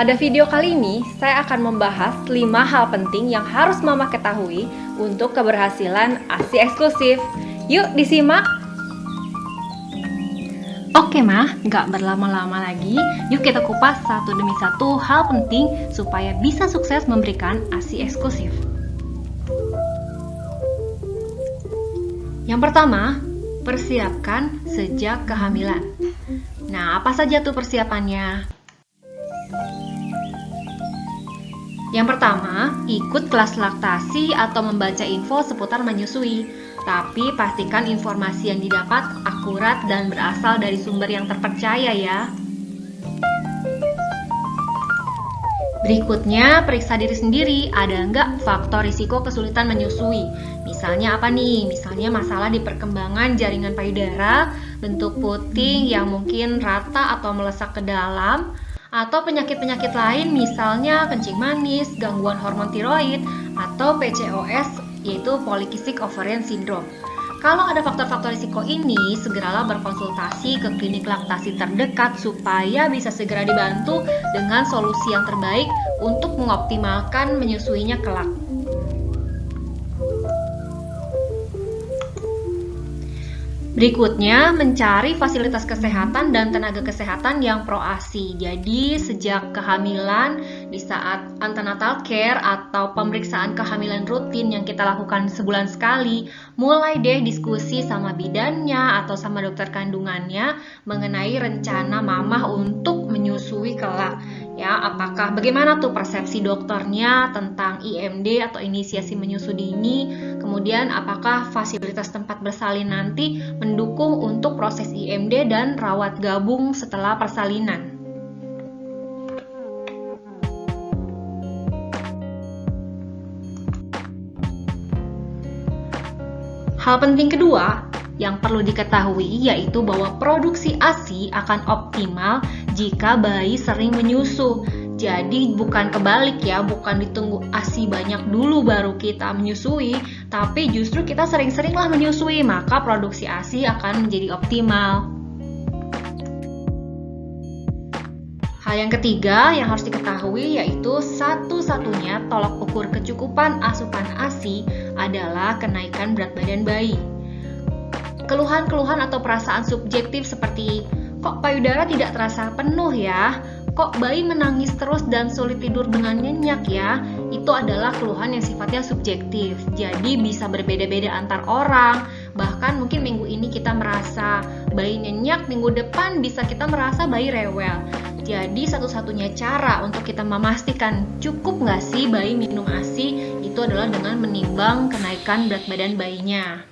Pada video kali ini, saya akan membahas 5 hal penting yang harus Mama ketahui untuk keberhasilan ASI eksklusif. Yuk disimak! Oke Mah, nggak berlama-lama lagi, yuk kita kupas satu demi satu hal penting supaya bisa sukses memberikan ASI eksklusif. Yang pertama, persiapkan sejak kehamilan. Nah, apa saja tuh persiapannya? Yang pertama, ikut kelas laktasi atau membaca info seputar menyusui. Tapi pastikan informasi yang didapat akurat dan berasal dari sumber yang terpercaya ya. Berikutnya, periksa diri sendiri, ada nggak faktor risiko kesulitan menyusui. Misalnya apa nih? Misalnya masalah di perkembangan jaringan payudara, bentuk puting yang mungkin rata atau melesak ke dalam, atau penyakit-penyakit lain misalnya kencing manis, gangguan hormon tiroid, atau PCOS yaitu Polycystic Ovarian Syndrome. Kalau ada faktor-faktor risiko ini, segeralah berkonsultasi ke klinik laktasi terdekat supaya bisa segera dibantu dengan solusi yang terbaik untuk mengoptimalkan menyusuinya kelak. Berikutnya, mencari fasilitas kesehatan dan tenaga kesehatan yang pro-ASI. Jadi, sejak kehamilan, di saat antenatal care atau pemeriksaan kehamilan rutin yang kita lakukan sebulan sekali, mulai deh diskusi sama bidannya atau sama dokter kandungannya mengenai rencana mamah untuk menyusui kelak. Ya, apakah bagaimana tuh persepsi dokternya tentang IMD atau inisiasi menyusui dini? Kemudian apakah fasilitas tempat bersalin nanti mendukung untuk proses IMD dan rawat gabung setelah persalinan? Hal penting kedua yang perlu diketahui yaitu bahwa produksi ASI akan optimal jika bayi sering menyusu. Jadi bukan kebalik ya, bukan ditunggu ASI banyak dulu baru kita menyusui, tapi justru kita sering-seringlah menyusui, maka produksi ASI akan menjadi optimal. Hal yang ketiga yang harus diketahui yaitu satu-satunya tolak ukur kecukupan asupan ASI adalah kenaikan berat badan bayi. Keluhan-keluhan atau perasaan subjektif seperti kok payudara tidak terasa penuh ya, kok bayi menangis terus dan sulit tidur dengan nyenyak ya, itu adalah keluhan yang sifatnya subjektif. Jadi bisa berbeda-beda antar orang. Bahkan mungkin minggu ini kita merasa bayi nyenyak, minggu depan bisa kita merasa bayi rewel. Jadi satu-satunya cara untuk kita memastikan cukup nggak sih bayi minum ASI itu adalah dengan menimbang kenaikan berat badan bayinya.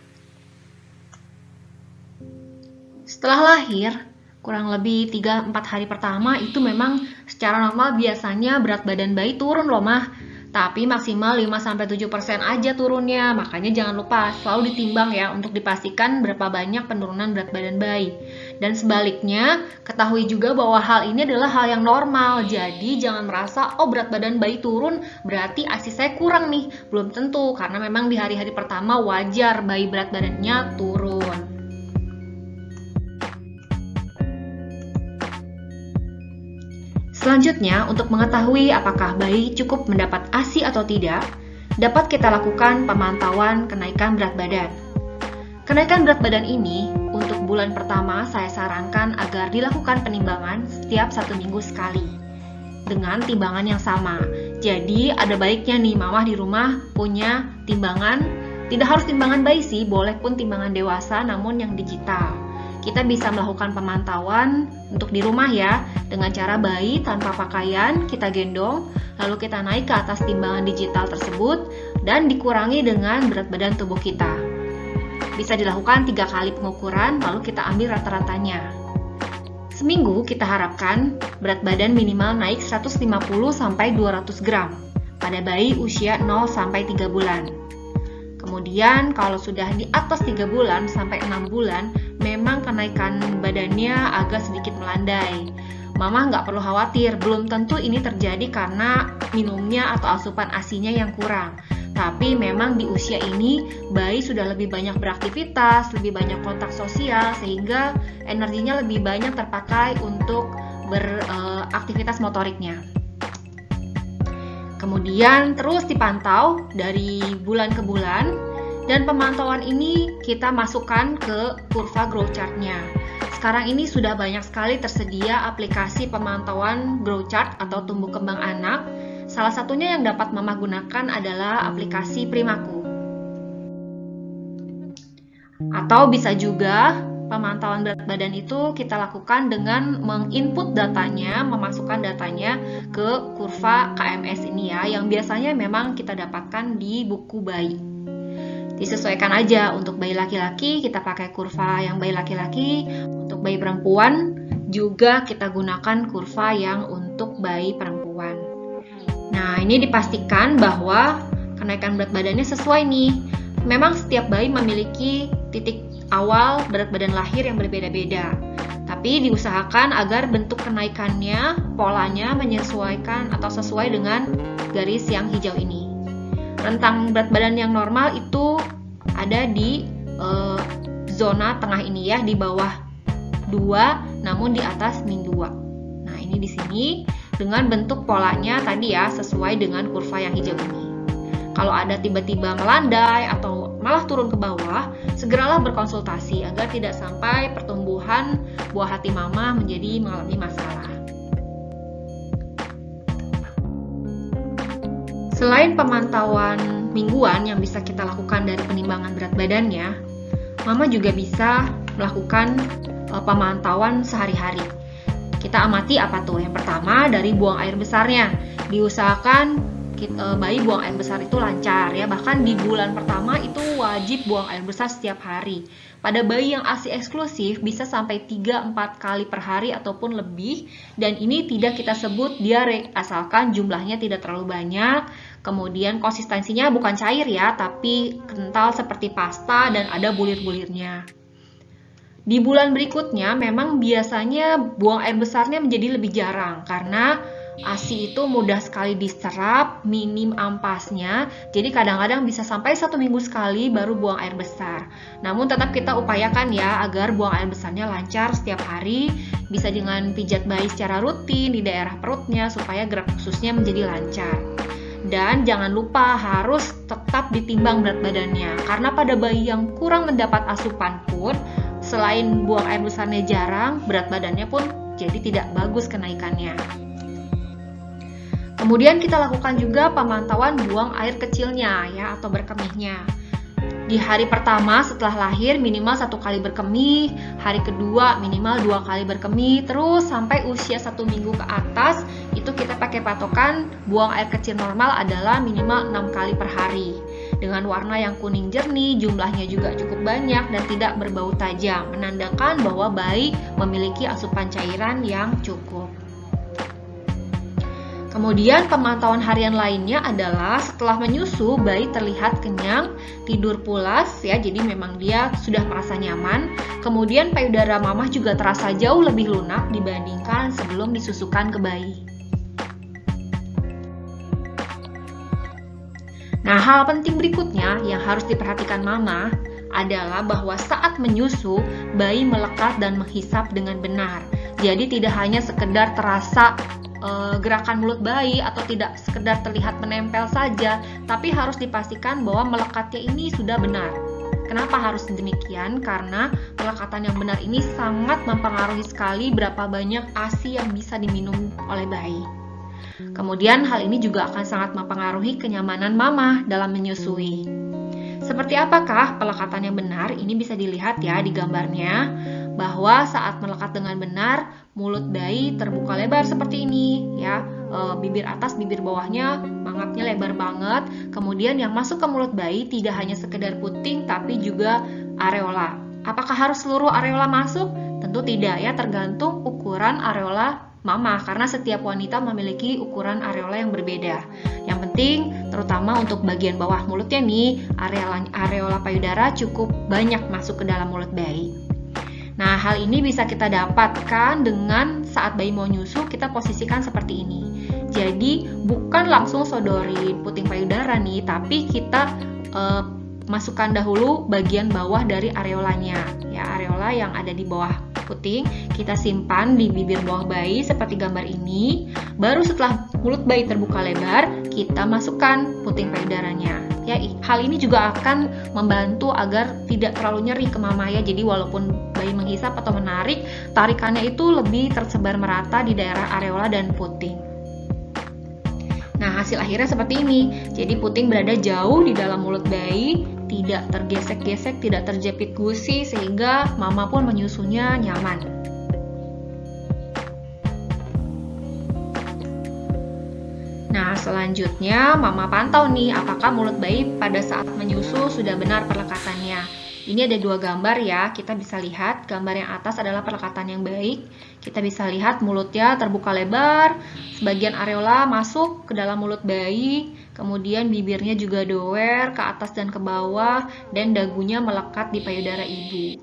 Setelah lahir, kurang lebih 3-4 hari pertama itu memang secara normal biasanya berat badan bayi turun loh Mah. Tapi maksimal 5-7% aja turunnya. Makanya jangan lupa selalu ditimbang ya untuk dipastikan berapa banyak penurunan berat badan bayi. Dan sebaliknya, ketahui juga bahwa hal ini adalah hal yang normal. Jadi jangan merasa oh berat badan bayi turun berarti ASI saya kurang nih. Belum tentu, karena memang di hari-hari pertama wajar bayi berat badannya turun. Selanjutnya, untuk mengetahui apakah bayi cukup mendapat ASI atau tidak, dapat kita lakukan pemantauan kenaikan berat badan. Kenaikan berat badan ini, untuk bulan pertama saya sarankan agar dilakukan penimbangan setiap 1 minggu sekali, dengan timbangan yang sama. Jadi, ada baiknya nih mamah di rumah punya timbangan, tidak harus timbangan bayi sih, boleh pun timbangan dewasa namun yang digital. Kita bisa melakukan pemantauan untuk di rumah ya, dengan cara bayi tanpa pakaian kita gendong, lalu kita naik ke atas timbangan digital tersebut dan dikurangi dengan berat badan tubuh kita. Bisa dilakukan 3 kali pengukuran, lalu kita ambil rata-ratanya. Seminggu kita harapkan berat badan minimal naik 150-200 gram pada bayi usia 0-3 bulan. Kemudian kalau sudah di atas 3 bulan sampai 6 bulan, memang kenaikan badannya agak sedikit melandai. Mama nggak perlu khawatir, belum tentu ini terjadi karena minumnya atau asupan ASI-nya yang kurang. Tapi memang di usia ini, bayi sudah lebih banyak beraktivitas, lebih banyak kontak sosial, sehingga energinya lebih banyak terpakai untuk beraktivitas motoriknya. Kemudian terus dipantau dari bulan ke bulan, dan pemantauan ini kita masukkan ke kurva growth chart-nya. Sekarang ini sudah banyak sekali tersedia aplikasi pemantauan growth chart atau tumbuh kembang anak. Salah satunya yang dapat Mama gunakan adalah aplikasi Primaku. Atau bisa juga pemantauan berat badan itu kita lakukan dengan menginput datanya, memasukkan datanya ke kurva KMS ini ya, yang biasanya memang kita dapatkan di buku bayi. Disesuaikan aja, untuk bayi laki-laki kita pakai kurva yang bayi laki-laki, untuk bayi perempuan juga kita gunakan kurva yang untuk bayi perempuan. Nah, ini dipastikan bahwa kenaikan berat badannya sesuai nih. Memang setiap bayi memiliki titik awal berat badan lahir yang berbeda-beda. Tapi diusahakan agar bentuk kenaikannya, polanya menyesuaikan atau sesuai dengan garis yang hijau ini. Rentang berat badan yang normal itu ada di zona tengah ini ya, di bawah 2 namun di atas min 2. Nah, ini di sini dengan bentuk polanya tadi ya, sesuai dengan kurva yang hijau ini. Kalau ada tiba-tiba melandai atau malah turun ke bawah, segeralah berkonsultasi agar tidak sampai pertumbuhan buah hati mama mengalami masalah. Selain pemantauan mingguan yang bisa kita lakukan dari penimbangan berat badannya, mama juga bisa melakukan pemantauan sehari-hari. Kita amati apa tuh? Yang pertama dari buang air besarnya. Diusahakan bayi buang air besar itu lancar ya, bahkan di bulan pertama itu wajib buang air besar setiap hari. Pada bayi yang ASI eksklusif bisa sampai 3-4 kali per hari ataupun lebih, dan ini tidak kita sebut diare asalkan jumlahnya tidak terlalu banyak. Kemudian konsistensinya bukan cair ya, tapi kental seperti pasta dan ada bulir-bulirnya. Di bulan berikutnya memang biasanya buang air besarnya menjadi lebih jarang karena ASI itu mudah sekali diserap, minim ampasnya, jadi kadang-kadang bisa sampai 1 minggu sekali baru buang air besar. Namun tetap kita upayakan ya agar buang air besarnya lancar setiap hari, bisa dengan pijat bayi secara rutin di daerah perutnya supaya gerak ususnya menjadi lancar. Dan jangan lupa harus tetap ditimbang berat badannya, karena pada bayi yang kurang mendapat asupan pun, selain buang air besarnya jarang, berat badannya pun jadi tidak bagus kenaikannya. Kemudian kita lakukan juga pemantauan buang air kecilnya ya, atau berkemihnya. Di hari pertama setelah lahir minimal 1 kali berkemih, hari kedua minimal 2 kali berkemih, terus sampai usia 1 minggu ke atas itu kita pakai patokan buang air kecil normal adalah minimal 6 kali per hari. Dengan warna yang kuning jernih, jumlahnya juga cukup banyak dan tidak berbau tajam, menandakan bahwa bayi memiliki asupan cairan yang cukup. Kemudian pemantauan harian lainnya adalah setelah menyusu bayi terlihat kenyang, tidur pulas ya, jadi memang dia sudah merasa nyaman. Kemudian payudara mamah juga terasa jauh lebih lunak dibandingkan sebelum disusukan ke bayi. Nah, hal penting berikutnya yang harus diperhatikan mama adalah bahwa saat menyusu bayi melekat dan menghisap dengan benar. Jadi tidak hanya sekedar terasa gerakan mulut bayi atau tidak sekedar terlihat menempel saja, tapi harus dipastikan bahwa melekatnya ini sudah benar. Kenapa harus demikian? Karena pelekatan yang benar ini sangat mempengaruhi sekali berapa banyak ASI yang bisa diminum oleh bayi. Kemudian hal ini juga akan sangat mempengaruhi kenyamanan mama dalam menyusui. Seperti apakah pelekatan yang benar? Ini bisa dilihat ya di gambarnya, bahwa saat melekat dengan benar, mulut bayi terbuka lebar seperti ini ya, bibir atas, bibir bawahnya mangapnya lebar banget. Kemudian yang masuk ke mulut bayi tidak hanya sekedar puting tapi juga areola. Apakah harus seluruh areola masuk? Tentu tidak ya, tergantung ukuran areola mama, karena setiap wanita memiliki ukuran areola yang berbeda. Yang penting, terutama untuk bagian bawah mulutnya nih, areola payudara cukup banyak masuk ke dalam mulut bayi. Nah, hal ini bisa kita dapatkan dengan saat bayi mau nyusu, kita posisikan seperti ini. Jadi, bukan langsung sodorin puting payudara nih, tapi kita masukkan dahulu bagian bawah dari areolanya. Ya, areola yang ada di bawah puting, kita simpan di bibir bawah bayi seperti gambar ini. Baru setelah mulut bayi terbuka lebar, kita masukkan puting payudaranya. Ya, hal ini juga akan membantu agar tidak terlalu nyeri ke mama ya. Jadi walaupun bayi menghisap atau menarik, tarikannya itu lebih tersebar merata di daerah areola dan puting. Nah, hasil akhirnya seperti ini. Jadi puting berada jauh di dalam mulut bayi, tidak tergesek-gesek, tidak terjepit gusi, sehingga mama pun menyusunya nyaman. Nah, selanjutnya mama pantau nih apakah mulut bayi pada saat menyusu sudah benar perlekatannya. Ini ada 2 gambar ya, kita bisa lihat gambar yang atas adalah perlekatan yang baik. Kita bisa lihat mulutnya terbuka lebar, sebagian areola masuk ke dalam mulut bayi, kemudian bibirnya juga doer ke atas dan ke bawah, dan dagunya melekat di payudara ibu.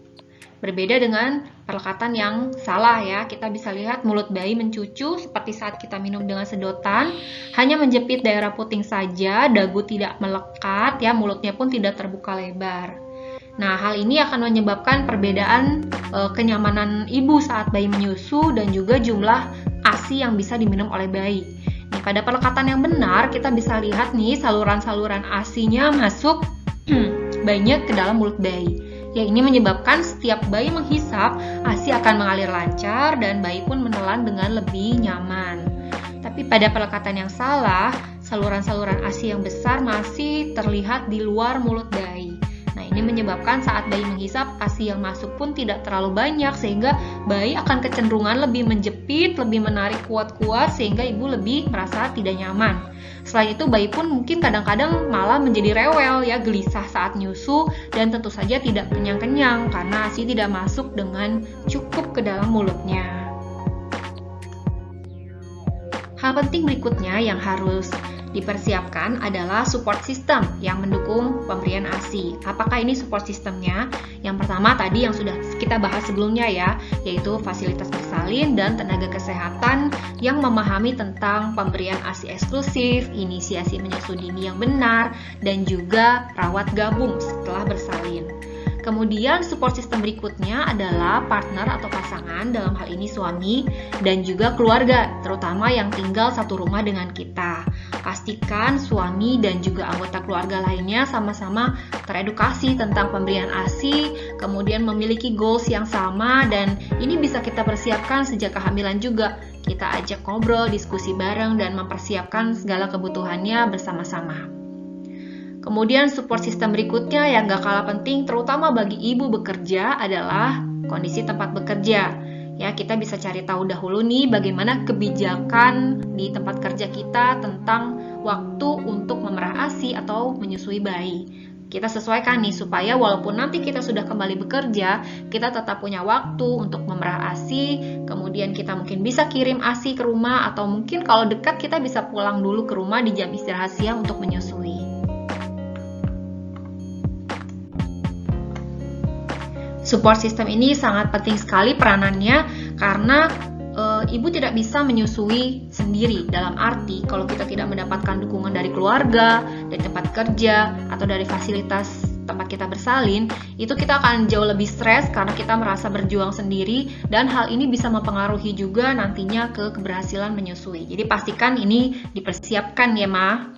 Berbeda dengan perlekatan yang salah ya, kita bisa lihat mulut bayi mencucu seperti saat kita minum dengan sedotan, hanya menjepit daerah puting saja, dagu tidak melekat ya, mulutnya pun tidak terbuka lebar. Nah, hal ini akan menyebabkan perbedaan kenyamanan ibu saat bayi menyusu dan juga jumlah ASI yang bisa diminum oleh bayi. Nih, pada perlekatan yang benar, kita bisa lihat nih saluran-saluran ASI-nya masuk banyak ke dalam mulut bayi. Ya, ini menyebabkan setiap bayi menghisap, ASI akan mengalir lancar dan bayi pun menelan dengan lebih nyaman. Tapi pada perlekatan yang salah, saluran-saluran ASI yang besar masih terlihat di luar mulut bayi. Nah, ini menyebabkan saat bayi menghisap, ASI yang masuk pun tidak terlalu banyak, sehingga bayi akan kecenderungan lebih menjepit, lebih menarik kuat-kuat, sehingga ibu lebih merasa tidak nyaman. Selain itu, bayi pun mungkin kadang-kadang malah menjadi rewel ya, gelisah saat nyusu, dan tentu saja tidak kenyang-kenyang karena ASI tidak masuk dengan cukup ke dalam mulutnya. Hal penting berikutnya yang harus dipersiapkan adalah support system yang mendukung pemberian ASI. Apakah ini support systemnya? Yang pertama tadi yang sudah kita bahas sebelumnya ya, yaitu fasilitas bersalin dan tenaga kesehatan yang memahami tentang pemberian ASI eksklusif, inisiasi menyusu dini yang benar, dan juga rawat gabung setelah bersalin. Kemudian support system berikutnya adalah partner atau pasangan, dalam hal ini suami, dan juga keluarga, terutama yang tinggal satu rumah dengan kita. Pastikan suami dan juga anggota keluarga lainnya sama-sama teredukasi tentang pemberian ASI, kemudian memiliki goals yang sama, dan ini bisa kita persiapkan sejak kehamilan juga. Kita ajak ngobrol, diskusi bareng, dan mempersiapkan segala kebutuhannya bersama-sama. Kemudian support system berikutnya yang gak kalah penting terutama bagi ibu bekerja adalah kondisi tempat bekerja. Ya, kita bisa cari tahu dahulu nih bagaimana kebijakan di tempat kerja kita tentang waktu untuk memerah ASI atau menyusui bayi. Kita sesuaikan nih supaya walaupun nanti kita sudah kembali bekerja, kita tetap punya waktu untuk memerah ASI, kemudian kita mungkin bisa kirim ASI ke rumah atau mungkin kalau dekat kita bisa pulang dulu ke rumah di jam istirahat siang untuk menyusui. Support system ini sangat penting sekali peranannya karena ibu tidak bisa menyusui sendiri, dalam arti kalau kita tidak mendapatkan dukungan dari keluarga, dari tempat kerja, atau dari fasilitas tempat kita bersalin, itu kita akan jauh lebih stres karena kita merasa berjuang sendiri dan hal ini bisa mempengaruhi juga nantinya ke keberhasilan menyusui. Jadi pastikan ini dipersiapkan ya, Ma.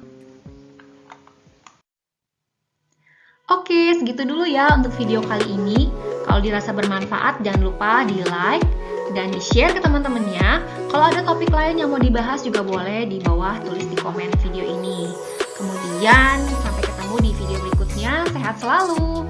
Oke, segitu dulu ya untuk video kali ini. Kalau dirasa bermanfaat, jangan lupa di-like dan di-share ke teman-temannya. Kalau ada topik lain yang mau dibahas juga boleh di bawah tulis di komen video ini. Kemudian, sampai ketemu di video berikutnya. Sehat selalu!